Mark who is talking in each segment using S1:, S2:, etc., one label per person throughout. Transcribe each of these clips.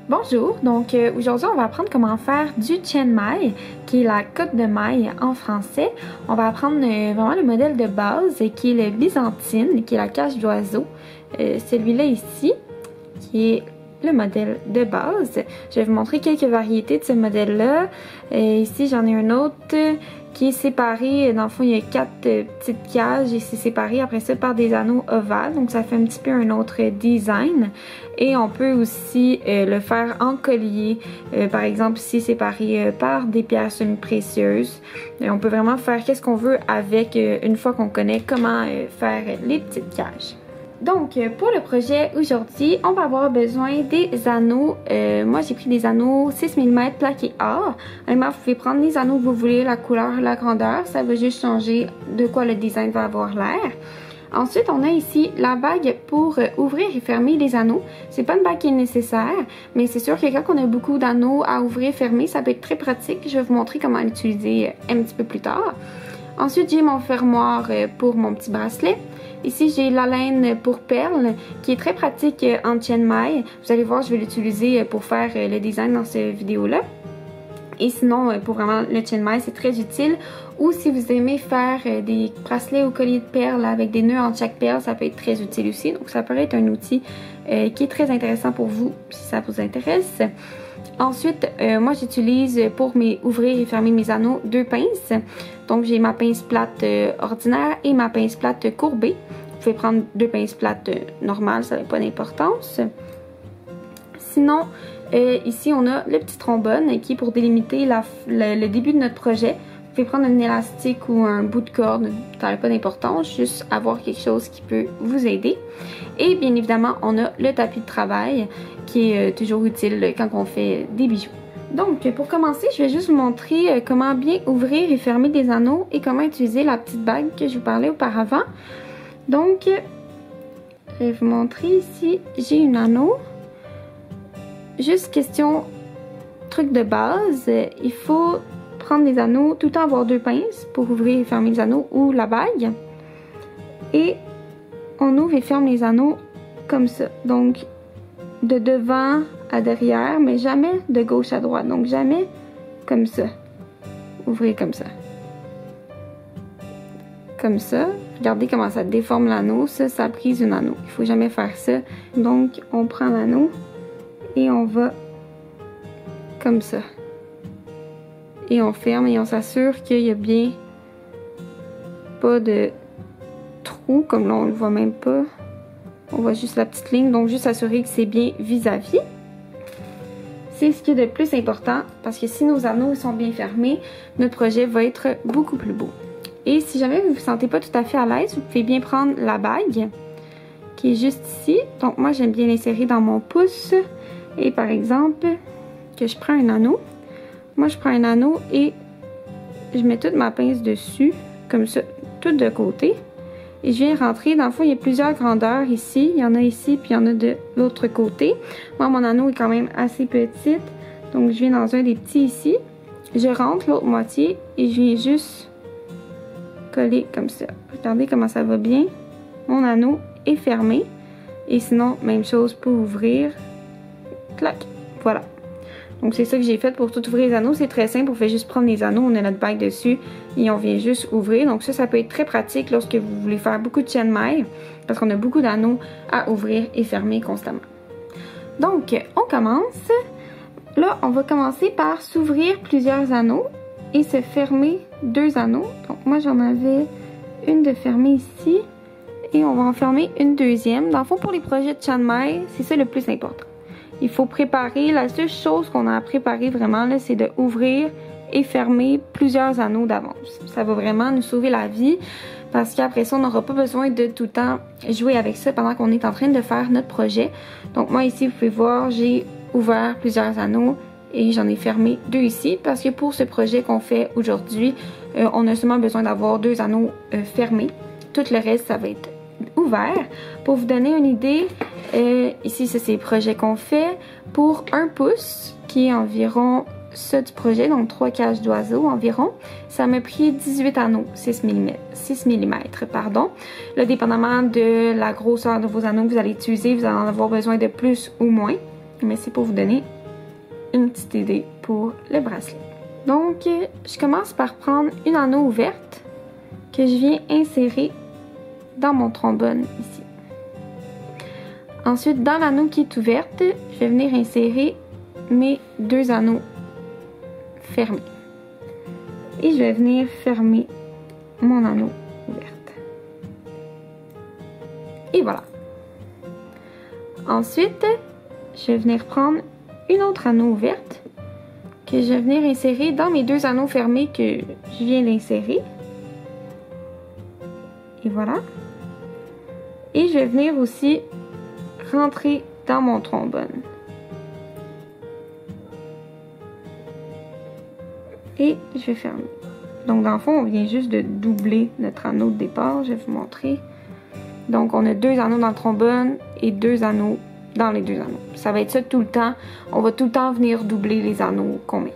S1: Bonjour, donc aujourd'hui on va apprendre comment faire du Chiang Mai, qui est la côte de maille en français. On va apprendre vraiment le modèle de base qui est le byzantine, qui est la cage d'oiseau. Celui-là ici, qui est le modèle de base. Je vais vous montrer quelques variétés de ce modèle-là. Ici j'en ai un autre qui est séparé, dans le fond il y a 4 petites cages et c'est séparé après ça par des anneaux ovales, donc ça fait un petit peu un autre design. Et on peut aussi le faire en collier, par exemple ici séparé par des pierres semi-précieuses. On peut vraiment faire qu'est-ce qu'on veut avec une fois qu'on connaît comment faire les petites cages. Donc, pour le projet aujourd'hui, on va avoir besoin des anneaux. Moi, j'ai pris des anneaux 6 mm plaqués or. Vraiment, vous pouvez prendre les anneaux que vous voulez, la couleur, la grandeur. Ça va juste changer de quoi le design va avoir l'air. Ensuite, on a ici la bague pour ouvrir et fermer les anneaux. C'est pas une bague qui est nécessaire, mais c'est sûr que quand on a beaucoup d'anneaux à ouvrir et fermer, ça peut être très pratique. Je vais vous montrer comment l'utiliser un petit peu plus tard. Ensuite, j'ai mon fermoir pour mon petit bracelet. Ici, j'ai la laine pour perles qui est très pratique en Chiang Mai. Vous allez voir, je vais l'utiliser pour faire le design dans cette vidéo-là. Et sinon, pour vraiment le Chiang Mai, c'est très utile. Ou si vous aimez faire des bracelets ou colliers de perles avec des nœuds entre chaque perle, ça peut être très utile aussi. Donc, ça pourrait être un outil qui est très intéressant pour vous si ça vous intéresse. Ensuite, moi j'utilise pour ouvrir et fermer mes anneaux 2 pinces. Donc j'ai ma pince plate ordinaire et ma pince plate courbée. Vous pouvez prendre 2 pinces plates normales, ça n'a pas d'importance. Sinon, ici on a le petit trombone qui est pour délimiter le début de notre projet. Vous pouvez prendre un élastique ou un bout de corde, ça n'a pas d'importance, juste avoir quelque chose qui peut vous aider. Et bien évidemment, on a le tapis de travail qui est toujours utile quand on fait des bijoux. Donc, pour commencer, je vais juste vous montrer comment bien ouvrir et fermer des anneaux et comment utiliser la petite bague que je vous parlais auparavant. Donc, je vais vous montrer ici, j'ai un anneau. Juste question, truc de base, il faut prendre des anneaux, tout le temps avoir 2 pinces pour ouvrir et fermer les anneaux ou la bague. Et on ouvre et ferme les anneaux comme ça. Donc, de devant à derrière, mais jamais de gauche à droite. Donc, jamais comme ça. Ouvrez comme ça. Comme ça. Regardez comment ça déforme l'anneau. Ça brise un anneau. Il ne faut jamais faire ça. Donc, on prend l'anneau et on va comme ça. Et on ferme et on s'assure qu'il y a bien pas de trou, comme là on le voit même pas. On voit juste la petite ligne, donc juste assurer que c'est bien vis-à-vis. C'est ce qui est de plus important, parce que si nos anneaux sont bien fermés, notre projet va être beaucoup plus beau. Et si jamais vous ne vous sentez pas tout à fait à l'aise, vous pouvez bien prendre la bague, qui est juste ici. Donc moi j'aime bien l'insérer dans mon pouce. Et par exemple, que je prends un anneau. Moi je prends un anneau et je mets toute ma pince dessus, comme ça, tout de côté. Et je viens rentrer, dans le fond, il y a plusieurs grandeurs ici. Il y en a ici, puis il y en a de l'autre côté. Moi, mon anneau est quand même assez petite. Donc, je viens dans un des petits ici. Je rentre l'autre moitié et je viens juste coller comme ça. Regardez comment ça va bien. Mon anneau est fermé. Et sinon, même chose pour ouvrir. Clac. Voilà. Donc, c'est ça que j'ai fait pour tout ouvrir les anneaux. C'est très simple. On fait juste prendre les anneaux, on a notre bague dessus et on vient juste ouvrir. Donc, ça peut être très pratique lorsque vous voulez faire beaucoup de Chiang Mai parce qu'on a beaucoup d'anneaux à ouvrir et fermer constamment. Donc, on commence. Là, on va commencer par s'ouvrir plusieurs anneaux et se fermer 2 anneaux. Donc, moi, j'en avais une de fermée ici et on va en fermer une deuxième. Dans le fond, pour les projets de Chiang Mai, c'est ça le plus important. Il faut préparer, la seule chose qu'on a à préparer vraiment, c'est de ouvrir et fermer plusieurs anneaux d'avance. Ça va vraiment nous sauver la vie parce qu'après ça, on n'aura pas besoin de tout le temps jouer avec ça pendant qu'on est en train de faire notre projet. Donc moi ici, vous pouvez voir, j'ai ouvert plusieurs anneaux et j'en ai fermé 2 ici parce que pour ce projet qu'on fait aujourd'hui, on a seulement besoin d'avoir 2 anneaux fermés. Tout le reste, ça va être ouvert. Pour vous donner une idée, ici, ça c'est le projet qu'on fait pour 1 pouce, qui est environ ça du projet, donc 3 cages d'oiseaux environ. Ça m'a pris 18 anneaux, 6 mm, pardon. Là, dépendamment de la grosseur de vos anneaux que vous allez utiliser, vous allez en avoir besoin de plus ou moins. Mais c'est pour vous donner une petite idée pour le bracelet. Donc, je commence par prendre une anneau ouverte que je viens insérer dans mon trombone ici. Ensuite, dans l'anneau qui est ouverte, je vais venir insérer mes 2 anneaux fermés. Et je vais venir fermer mon anneau ouverte. Et voilà. Ensuite, je vais venir prendre une autre anneau ouverte que je vais venir insérer dans mes 2 anneaux fermés que je viens d'insérer. Et voilà. Et je vais venir aussi rentrer dans mon trombone. Et je vais fermer. Donc dans le fond, on vient juste de doubler notre anneau de départ. Je vais vous montrer. Donc on a 2 anneaux dans le trombone et 2 anneaux dans les 2 anneaux. Ça va être ça tout le temps. On va tout le temps venir doubler les anneaux qu'on met.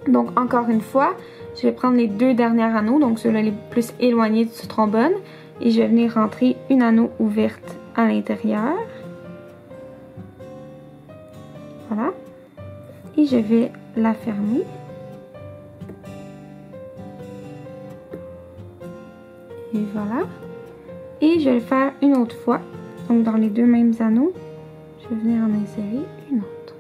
S1: Donc encore une fois, je vais prendre les 2 derniers anneaux, donc ceux-là les plus éloignés du trombone, et je vais venir rentrer une anneau ouverte à l'intérieur. Voilà. Et je vais la fermer. Et voilà. Et je vais le faire une autre fois. Donc dans les 2 mêmes anneaux, je vais venir en insérer une autre.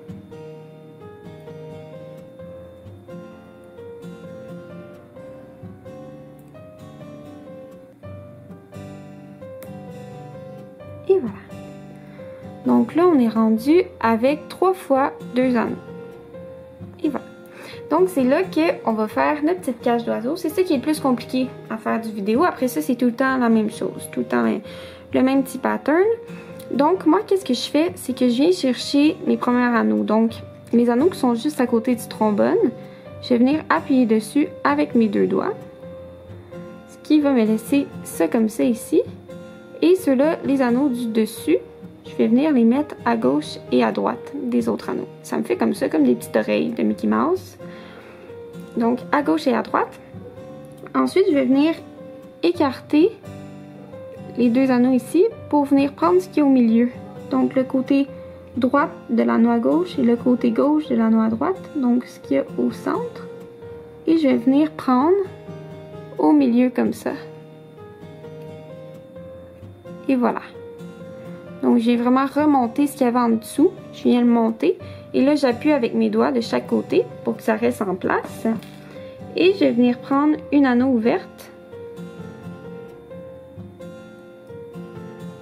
S1: Et voilà. Donc là, on est rendu avec 3 fois 2 anneaux. Et voilà. Donc c'est là qu'on va faire notre petite cage d'oiseau. C'est ça qui est le plus compliqué à faire du vidéo. Après ça, c'est tout le temps la même chose. Tout le temps le même petit pattern. Donc moi, qu'est-ce que je fais? C'est que je viens chercher mes premiers anneaux. Donc les anneaux qui sont juste à côté du trombone, je vais venir appuyer dessus avec mes 2 doigts. Ce qui va me laisser ça comme ça ici. Et ceux-là, les anneaux du dessus, je vais venir les mettre à gauche et à droite des autres anneaux. Ça me fait comme ça, comme des petites oreilles de Mickey Mouse. Donc, à gauche et à droite. Ensuite, je vais venir écarter les 2 anneaux ici pour venir prendre ce qui est au milieu. Donc, le côté droit de l'anneau à gauche et le côté gauche de l'anneau à droite. Donc, ce qu'il y a au centre. Et je vais venir prendre au milieu comme ça. Et voilà. Donc, j'ai vraiment remonté ce qu'il y avait en dessous. Je viens le monter. Et là, j'appuie avec mes doigts de chaque côté pour que ça reste en place. Et je vais venir prendre une anneau ouverte.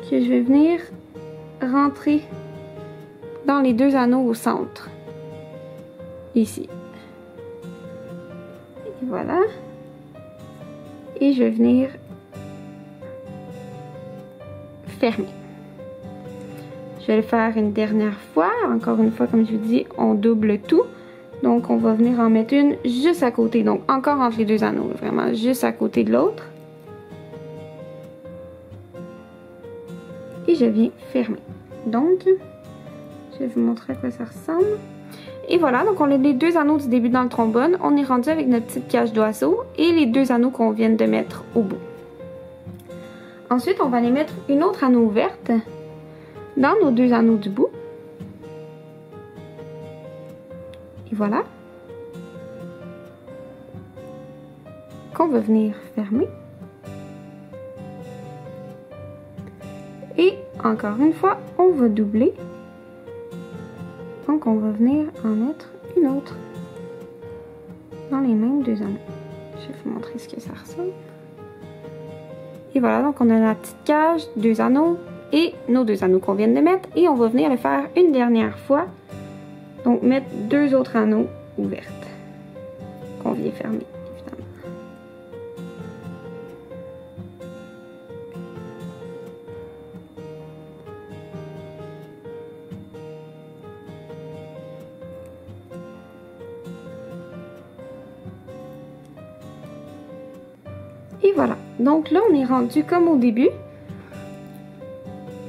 S1: Que je vais venir rentrer dans les 2 anneaux au centre. Ici. Et voilà. Et je vais venir fermer. Je vais le faire une dernière fois. Encore une fois, comme je vous dis, on double tout. Donc, on va venir en mettre une juste à côté. Donc, encore entre les 2 anneaux. Vraiment, juste à côté de l'autre. Et je viens fermer. Donc, je vais vous montrer à quoi ça ressemble. Et voilà, donc on a les 2 anneaux du début dans le trombone. On est rendu avec notre petite cage d'oiseau et les 2 anneaux qu'on vient de mettre au bout. Ensuite, on va aller mettre une autre anneau ouverte dans nos 2 anneaux du bout. Et voilà. Qu'on va venir fermer. Et encore une fois, on va doubler. Donc, on va venir en mettre une autre dans les mêmes 2 anneaux. Je vais vous montrer ce que ça ressemble. Et voilà, donc on a la petite cage, 2 anneaux et nos 2 anneaux qu'on vient de mettre. Et on va venir le faire une dernière fois. Donc, mettre 2 autres anneaux ouvertes qu'on vient fermer, évidemment. Et voilà. Donc là, on est rendu comme au début.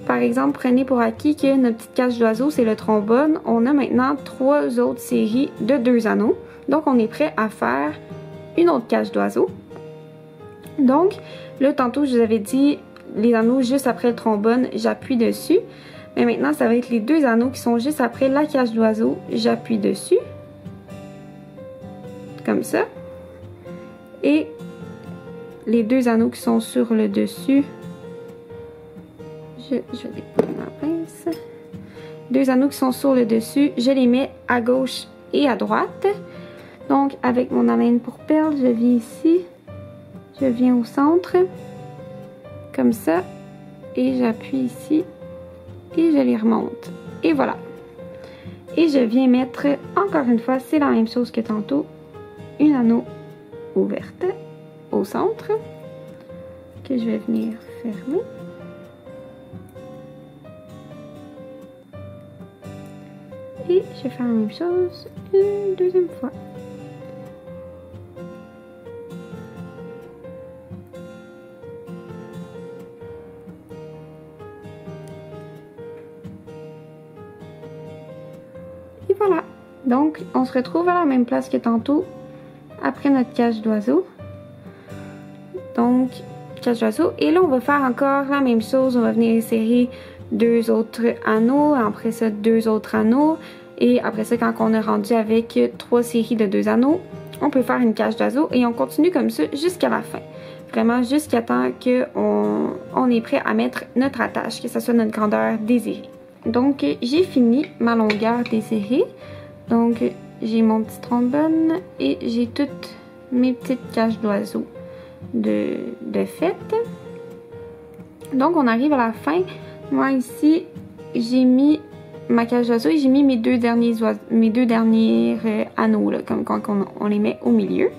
S1: Par exemple, prenez pour acquis que notre petite cage d'oiseau, c'est le trombone. On a maintenant 3 autres séries de 2 anneaux. Donc, on est prêt à faire une autre cage d'oiseau. Donc, là, tantôt, je vous avais dit, les anneaux juste après le trombone, j'appuie dessus. Mais maintenant, ça va être les 2 anneaux qui sont juste après la cage d'oiseau. J'appuie dessus. Comme ça. Et les 2 anneaux qui sont sur le dessus. Je déprendre ma pince. 2 anneaux qui sont sur le dessus, je les mets à gauche et à droite. Donc, avec mon haleine pour perles, je viens ici. Je viens au centre. Comme ça. Et j'appuie ici. Et je les remonte. Et voilà. Et je viens mettre, encore une fois, c'est la même chose que tantôt, une anneau ouverte au centre. Que je vais venir fermer. Et je vais faire la même chose une deuxième fois. Et voilà. Donc, on se retrouve à la même place que tantôt, après notre cage d'oiseau. Donc, cage d'oiseau. Et là, on va faire encore la même chose. On va venir insérer 2 autres anneaux, après ça 2 autres anneaux, et après ça quand on est rendu avec 3 séries de 2 anneaux, on peut faire une cage d'oiseau et on continue comme ça jusqu'à la fin. Vraiment jusqu'à temps qu'on est prêt à mettre notre attache, que ce soit notre grandeur désirée. Donc j'ai fini ma longueur désirée. Donc j'ai mon petit trombone et j'ai toutes mes petites cages d'oiseaux de fête. Donc on arrive à la fin. Moi ici, j'ai mis ma cage d'oiseau et j'ai mis mes deux derniers anneaux, là, comme quand on les met au milieu.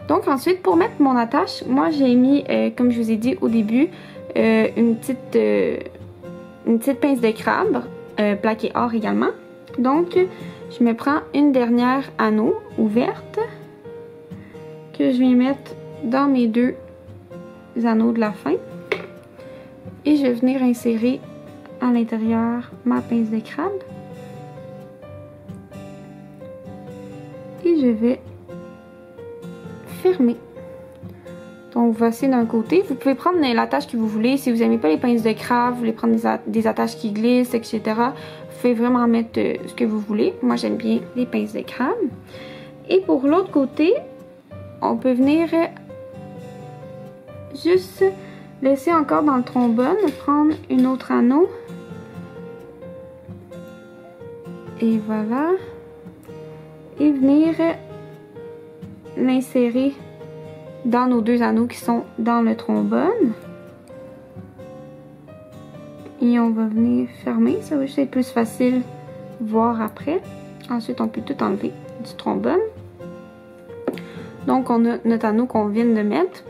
S1: Donc ensuite, pour mettre mon attache, moi j'ai mis, comme je vous ai dit au début, une petite pince de crabe, plaquée or également. Donc, je me prends une dernière anneau ouverte que je vais mettre dans mes 2 anneaux de la fin. Et je vais venir insérer à l'intérieur ma pince de crabe. Et je vais fermer. Donc voici d'un côté. Vous pouvez prendre l'attache que vous voulez. Si vous n'aimez pas les pinces de crabe, vous voulez prendre des attaches qui glissent, etc. Vous pouvez vraiment mettre ce que vous voulez. Moi j'aime bien les pinces de crabe. Et pour l'autre côté, on peut venir juste laisser encore dans le trombone, prendre une autre anneau. Et voilà. Et venir l'insérer dans nos 2 anneaux qui sont dans le trombone. Et on va venir fermer. Ça va juste être plus facile voir après. Ensuite, on peut tout enlever du trombone. Donc, on a notre anneau qu'on vient de mettre.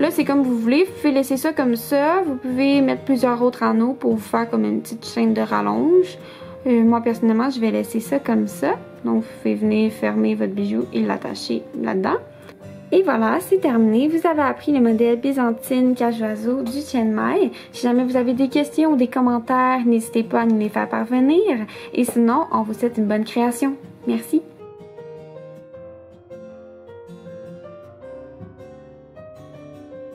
S1: Là, c'est comme vous voulez. Vous pouvez laisser ça comme ça. Vous pouvez mettre plusieurs autres anneaux pour vous faire comme une petite chaîne de rallonge. Moi, personnellement, je vais laisser ça comme ça. Donc, vous pouvez venir fermer votre bijou et l'attacher là-dedans. Et voilà, c'est terminé. Vous avez appris le modèle byzantine cage d'oiseau du Chiang Mai. Si jamais vous avez des questions ou des commentaires, n'hésitez pas à nous les faire parvenir. Et sinon, on vous souhaite une bonne création. Merci.